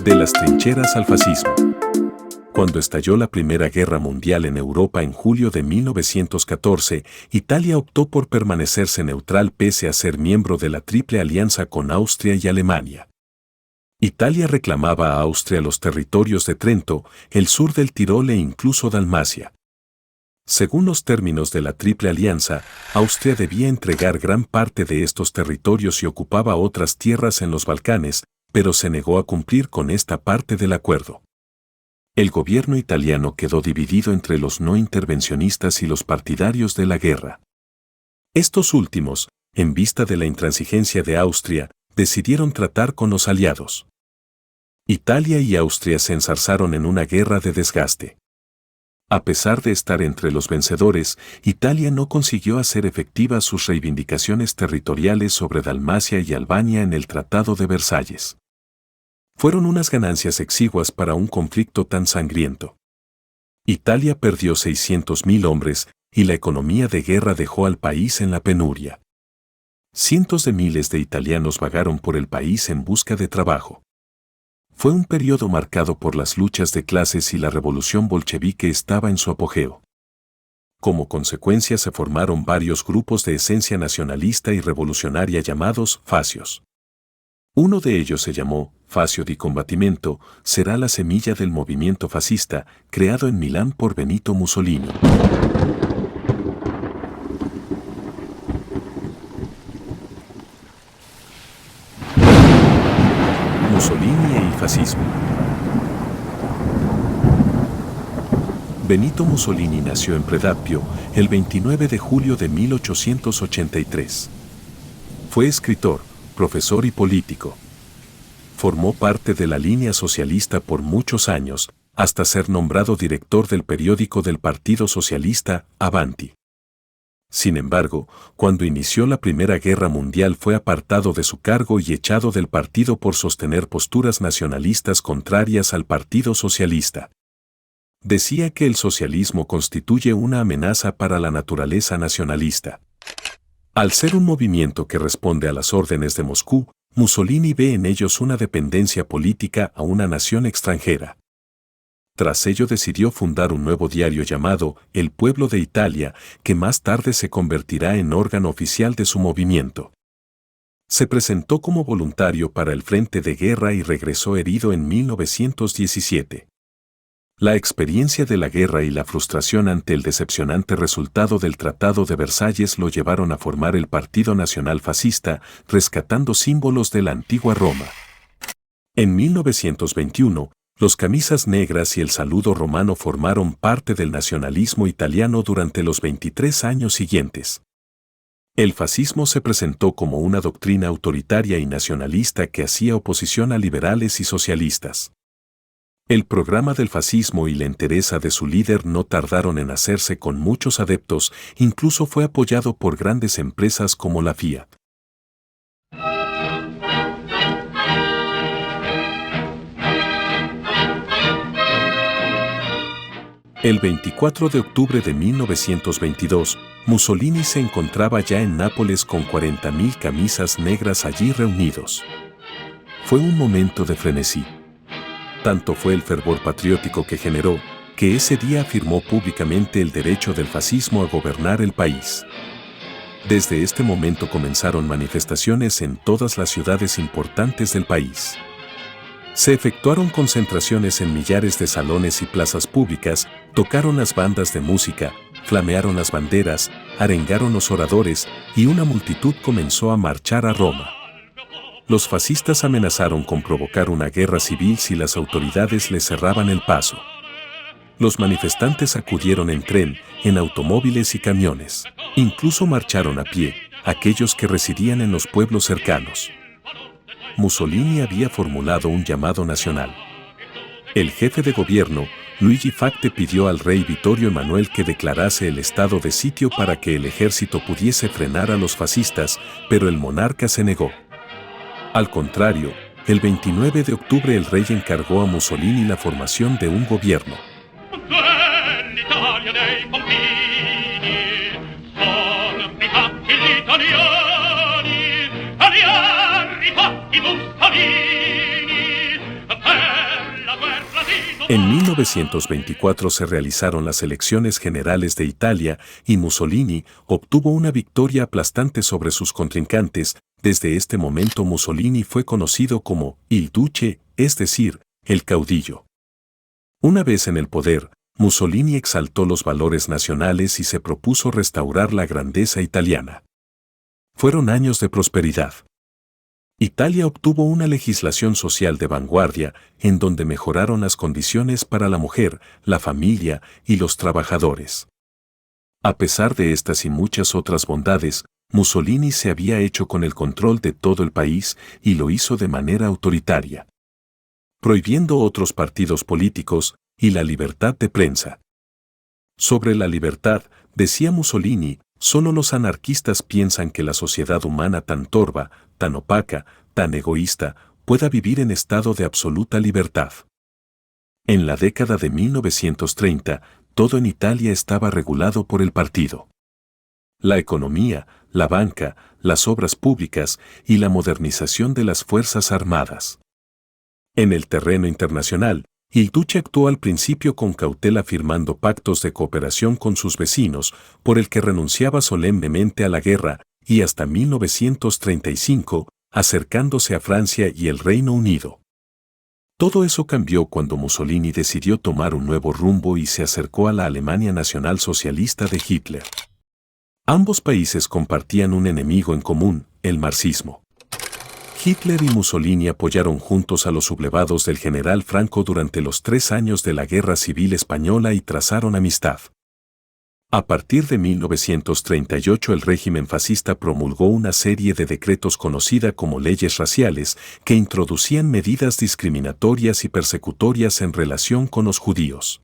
De las trincheras al fascismo. Cuando estalló la Primera Guerra Mundial en Europa en julio de 1914, Italia optó por permanecerse neutral pese a ser miembro de la Triple Alianza con Austria y Alemania. Italia reclamaba a Austria los territorios de Trento, el sur del Tirol e incluso Dalmacia. Según los términos de la Triple Alianza, Austria debía entregar gran parte de estos territorios y ocupaba otras tierras en los Balcanes, pero se negó a cumplir con esta parte del acuerdo. El gobierno italiano quedó dividido entre los no intervencionistas y los partidarios de la guerra. Estos últimos, en vista de la intransigencia de Austria, decidieron tratar con los aliados. Italia y Austria se enzarzaron en una guerra de desgaste. A pesar de estar entre los vencedores, Italia no consiguió hacer efectivas sus reivindicaciones territoriales sobre Dalmacia y Albania en el Tratado de Versalles. Fueron unas ganancias exiguas para un conflicto tan sangriento. Italia perdió 600.000 hombres y la economía de guerra dejó al país en la penuria. Cientos de miles de italianos vagaron por el país en busca de trabajo. Fue un periodo marcado por las luchas de clases y la revolución bolchevique estaba en su apogeo. Como consecuencia se formaron varios grupos de esencia nacionalista y revolucionaria llamados fascios. Uno de ellos se llamó Fascio di Combattimento, será la semilla del movimiento fascista, creado en Milán por Benito Mussolini. Mussolini e il fascismo. Benito Mussolini nació en Predappio el 29 de julio de 1883. Fue escritor, profesor y político. Formó parte de la línea socialista por muchos años, hasta ser nombrado director del periódico del Partido Socialista, Avanti. Sin embargo, cuando inició la Primera Guerra Mundial fue apartado de su cargo y echado del partido por sostener posturas nacionalistas contrarias al Partido Socialista. Decía que el socialismo constituye una amenaza para la naturaleza nacionalista. Al ser un movimiento que responde a las órdenes de Moscú, Mussolini ve en ellos una dependencia política a una nación extranjera. Tras ello decidió fundar un nuevo diario llamado El Pueblo de Italia, que más tarde se convertirá en órgano oficial de su movimiento. Se presentó como voluntario para el frente de guerra y regresó herido en 1917. La experiencia de la guerra y la frustración ante el decepcionante resultado del Tratado de Versalles lo llevaron a formar el Partido Nacional Fascista, rescatando símbolos de la antigua Roma. En 1921, los camisas negras y el saludo romano formaron parte del nacionalismo italiano durante los 23 años siguientes. El fascismo se presentó como una doctrina autoritaria y nacionalista que hacía oposición a liberales y socialistas. El programa del fascismo y la entereza de su líder no tardaron en hacerse con muchos adeptos, incluso fue apoyado por grandes empresas como la Fiat. El 24 de octubre de 1922, Mussolini se encontraba ya en Nápoles con 40.000 camisas negras allí reunidos. Fue un momento de frenesí. Tanto fue el fervor patriótico que generó, que ese día afirmó públicamente el derecho del fascismo a gobernar el país. Desde este momento comenzaron manifestaciones en todas las ciudades importantes del país. Se efectuaron concentraciones en millares de salones y plazas públicas, tocaron las bandas de música, flamearon las banderas, arengaron los oradores y una multitud comenzó a marchar a Roma. Los fascistas amenazaron con provocar una guerra civil si las autoridades les cerraban el paso. Los manifestantes acudieron en tren, en automóviles y camiones. Incluso marcharon a pie, aquellos que residían en los pueblos cercanos. Mussolini había formulado un llamado nacional. El jefe de gobierno, Luigi Facte, pidió al rey Vittorio Emanuele que declarase el estado de sitio para que el ejército pudiese frenar a los fascistas, pero el monarca se negó. Al contrario, el 29 de octubre el rey encargó a Mussolini la formación de un gobierno. En 1924 se realizaron las elecciones generales de Italia y Mussolini obtuvo una victoria aplastante sobre sus contrincantes. Desde este momento Mussolini fue conocido como Il Duce, es decir, el caudillo. Una vez en el poder, Mussolini exaltó los valores nacionales y se propuso restaurar la grandeza italiana. Fueron años de prosperidad. Italia obtuvo una legislación social de vanguardia en donde mejoraron las condiciones para la mujer, la familia y los trabajadores. A pesar de estas y muchas otras bondades, Mussolini se había hecho con el control de todo el país y lo hizo de manera autoritaria, prohibiendo otros partidos políticos y la libertad de prensa. Sobre la libertad, decía Mussolini, solo los anarquistas piensan que la sociedad humana tan torva, tan opaca, tan egoísta, pueda vivir en estado de absoluta libertad. En la década de 1930, todo en Italia estaba regulado por el partido. La economía, la banca, las obras públicas y la modernización de las Fuerzas Armadas. En el terreno internacional, Il Duce actuó al principio con cautela firmando pactos de cooperación con sus vecinos, por el que renunciaba solemnemente a la guerra, y hasta 1935, acercándose a Francia y el Reino Unido. Todo eso cambió cuando Mussolini decidió tomar un nuevo rumbo y se acercó a la Alemania nacionalsocialista de Hitler. Ambos países compartían un enemigo en común, el marxismo. Hitler y Mussolini apoyaron juntos a los sublevados del general Franco durante los 3 años de la Guerra Civil Española y trazaron amistad. A partir de 1938 el régimen fascista promulgó una serie de decretos conocida como leyes raciales que introducían medidas discriminatorias y persecutorias en relación con los judíos.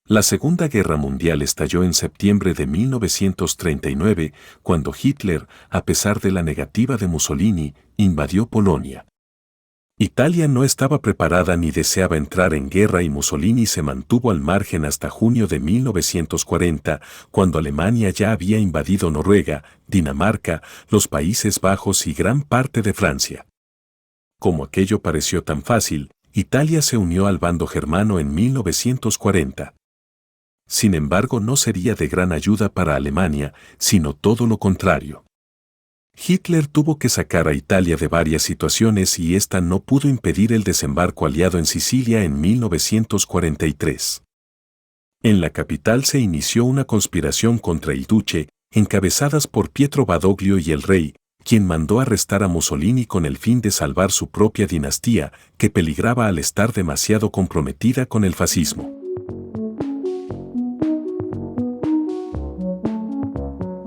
La Segunda Guerra Mundial estalló en septiembre de 1939, cuando Hitler, a pesar de la negativa de Mussolini, invadió Polonia. Italia no estaba preparada ni deseaba entrar en guerra y Mussolini se mantuvo al margen hasta junio de 1940, cuando Alemania ya había invadido Noruega, Dinamarca, los Países Bajos y gran parte de Francia. Como aquello pareció tan fácil, Italia se unió al bando germano en 1940. Sin embargo, no sería de gran ayuda para Alemania, sino todo lo contrario. Hitler tuvo que sacar a Italia de varias situaciones y esta no pudo impedir el desembarco aliado en Sicilia en 1943. En la capital se inició una conspiración contra il Duce, encabezadas por Pietro Badoglio y el rey, quien mandó arrestar a Mussolini con el fin de salvar su propia dinastía, que peligraba al estar demasiado comprometida con el fascismo.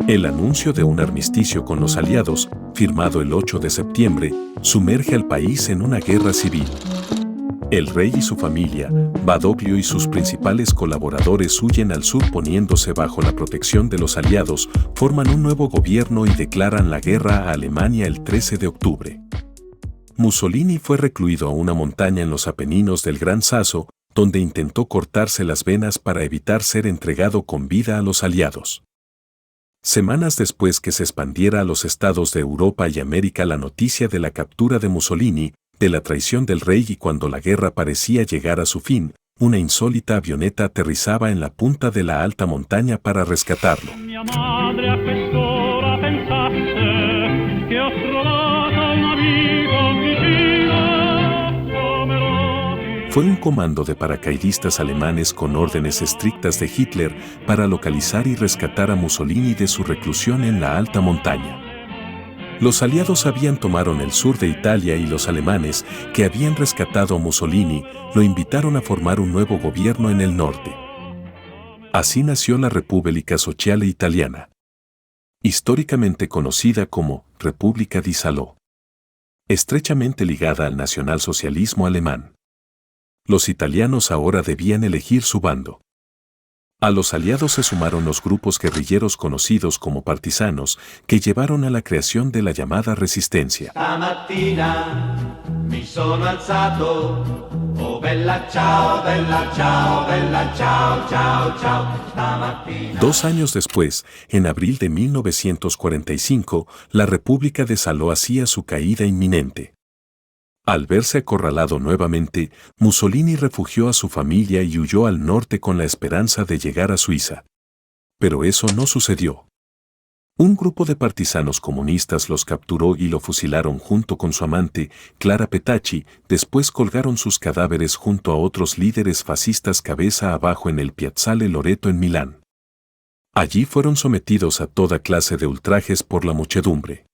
El anuncio de un armisticio con los aliados, firmado el 8 de septiembre, sumerge al país en una guerra civil. El rey y su familia, Badoglio y sus principales colaboradores huyen al sur poniéndose bajo la protección de los aliados, forman un nuevo gobierno y declaran la guerra a Alemania el 13 de octubre. Mussolini fue recluido a una montaña en los Apeninos del Gran Sasso, donde intentó cortarse las venas para evitar ser entregado con vida a los aliados. Semanas después que se expandiera a los estados de Europa y América la noticia de la captura de Mussolini, de la traición del rey y cuando la guerra parecía llegar a su fin, una insólita avioneta aterrizaba en la punta de la alta montaña para rescatarlo. Fue un comando de paracaidistas alemanes con órdenes estrictas de Hitler para localizar y rescatar a Mussolini de su reclusión en la alta montaña. Los aliados habían tomado el sur de Italia y los alemanes, que habían rescatado a Mussolini, lo invitaron a formar un nuevo gobierno en el norte. Así nació la Repubblica Sociale Italiana, históricamente conocida como República di Salò, estrechamente ligada al nacionalsocialismo alemán. Los italianos ahora debían elegir su bando. A los aliados se sumaron los grupos guerrilleros conocidos como partisanos, que llevaron a la creación de la llamada resistencia. Stamattina mi sono alzato, oh bella ciao, bella ciao, bella ciao, ciao, ciao. Stamattina. 2 años después, en abril de 1945, la República de Salò hacía su caída inminente. Al verse acorralado nuevamente, Mussolini refugió a su familia y huyó al norte con la esperanza de llegar a Suiza. Pero eso no sucedió. Un grupo de partisanos comunistas los capturó y lo fusilaron junto con su amante, Clara Petacci. Después colgaron sus cadáveres junto a otros líderes fascistas cabeza abajo en el Piazzale Loreto en Milán. Allí fueron sometidos a toda clase de ultrajes por la muchedumbre.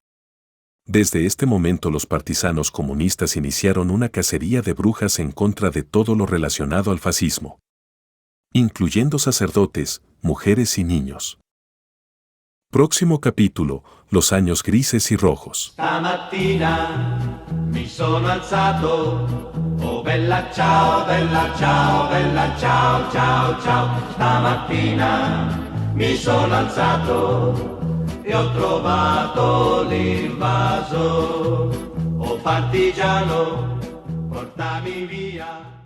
Desde este momento los partisanos comunistas iniciaron una cacería de brujas en contra de todo lo relacionado al fascismo, incluyendo sacerdotes, mujeres y niños. Próximo capítulo, los años grises y rojos. Stamattina mi sono alzato, oh bella ciao, bella ciao, bella ciao, ciao, ciao. Stamattina mi sono alzato e ho trovato l'invaso, oh partigiano, portami via.